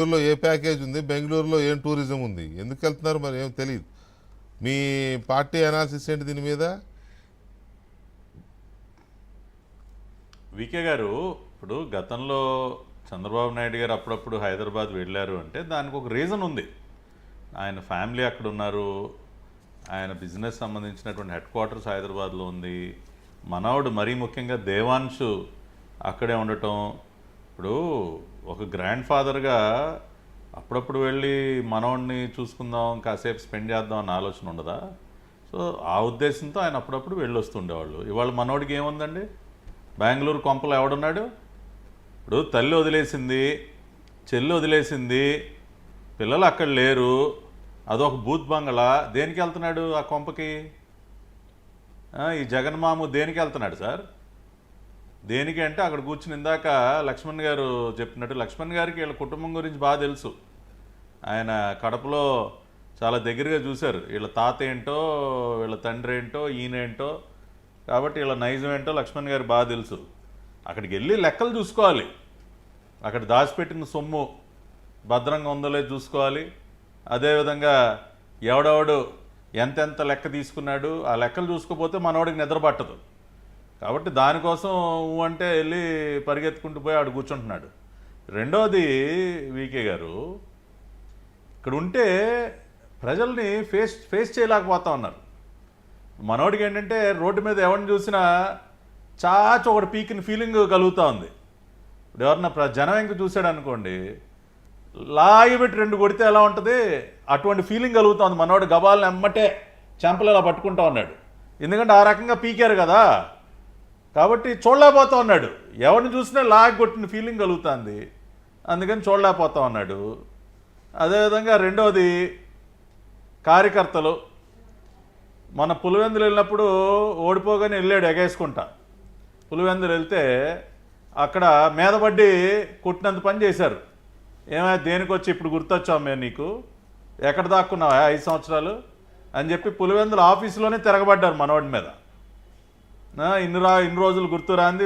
బెంగళూరులో ఏ ప్యాకేజ్ ఉంది, బెంగళూరులో ఏం టూరిజం ఉంది, ఎందుకు వెళ్తున్నారు మరి ఏం తెలియదు. మీ పార్టీ అనాలిసిస్ ఏంటి దీని మీద? వికే గారు, ఇప్పుడు గతంలో చంద్రబాబు నాయుడు గారు అప్పుడప్పుడు హైదరాబాద్ వెళ్ళారు అంటే దానికి ఒక రీజన్ ఉంది. ఆయన ఫ్యామిలీ అక్కడ ఉన్నారు, ఆయన బిజినెస్ సంబంధించినటువంటి హెడ్ క్వార్టర్స్ హైదరాబాద్లో ఉంది, మనవడు మరీ ముఖ్యంగా దేవాంశు అక్కడే ఉండటం. ఇప్పుడు ఒక గ్రాండ్ ఫాదర్గా అప్పుడప్పుడు వెళ్ళి మనవడిని చూసుకుందాం, కాసేపు స్పెండ్ చేద్దాం అన్న ఆలోచన ఉండదా? సో ఆ ఉద్దేశంతో ఆయన అప్పుడప్పుడు వెళ్ళొస్తుండేవాళ్ళు. ఇవాళ మనోడికి ఏముందండి? బెంగళూరు కొంపలో ఎవడున్నాడు? ఇప్పుడు తల్లి వదిలేసింది, చెల్లి వదిలేసింది, పిల్లలు అక్కడ లేరు, అదొక బూత్ బంగళా. దేనికి వెళ్తున్నాడు ఆ కొంపకి? ఈ జగన్మాము దేనికి వెళ్తున్నాడు సార్? దేనికి అంటే అక్కడ కూర్చుని ఇందాక లక్ష్మణ్ గారు చెప్పినట్టు, లక్ష్మణ్ గారికి వీళ్ళ కుటుంబం గురించి బాగా తెలుసు. ఆయన కడపలో చాలా దగ్గరగా చూశారు, వీళ్ళ తాత ఏంటో, వీళ్ళ తండ్రి ఏంటో, ఈయనేంటో. కాబట్టి వీళ్ళ నైజం ఏంటో లక్ష్మణ్ గారికి బాగా తెలుసు. అక్కడికి వెళ్ళి లెక్కలు చూసుకోవాలి, అక్కడ దాచిపెట్టిన సొమ్ము భద్రంగా ఉందో లేదో చూసుకోవాలి. అదేవిధంగా ఎవడెవడు ఎంతెంత లెక్క తీసుకున్నాడు ఆ లెక్కలు చూసుకోపోతే మనవాడికి నిద్ర పట్టదు. కాబట్టి దానికోసం అంటే వెళ్ళి పరిగెత్తుకుంటూ పోయి ఆడు కూర్చుంటున్నాడు. రెండోది వికే గారు, ఇక్కడ ఉంటే ప్రజల్ని ఫేస్ చేయలేకపోతా ఉన్నారు. మనోడికి ఏంటంటే రోడ్డు మీద ఎవరిని చూసినా చాచి ఒకటి పీకిన ఫీలింగ్ కలుగుతూ ఉంది. ఇప్పుడు ఎవరన్నా జనం ఇంక చూశాడు అనుకోండి, లాగి పెట్టి 2 కొడితే ఎలా ఉంటుంది, అటువంటి ఫీలింగ్ కలుగుతుంది. మనోడు గబాలను ఎమ్మటే చెంపలు ఇలా పట్టుకుంటా ఉన్నాడు, ఎందుకంటే ఆ రకంగా పీకారు కదా. కాబట్టి చూడలేకపోతా ఉన్నాడు, ఎవరిని చూసినా లాగి కొట్టిన ఫీలింగ్ కలుగుతుంది, అందుకని చూడలేకపోతా ఉన్నాడు. అదేవిధంగా రెండోది కార్యకర్తలు. మన పులివెందులు వెళ్ళినప్పుడు ఓడిపోగానే వెళ్ళాడు ఎగేసుకుంటా. పులివెందులు వెళ్తే అక్కడ మీదపడ్డి కొట్టినంత పని చేశారు. ఏమైనా దేనికి వచ్చి ఇప్పుడు గుర్తొచ్చావు మేము నీకు, ఎక్కడ దాక్కున్నావా 5 సంవత్సరాలు అని చెప్పి పులివెందుల ఆఫీసులోనే తిరగబడ్డారు మనోడి మీద. ఇన్ని రోజులు గుర్తు రాంది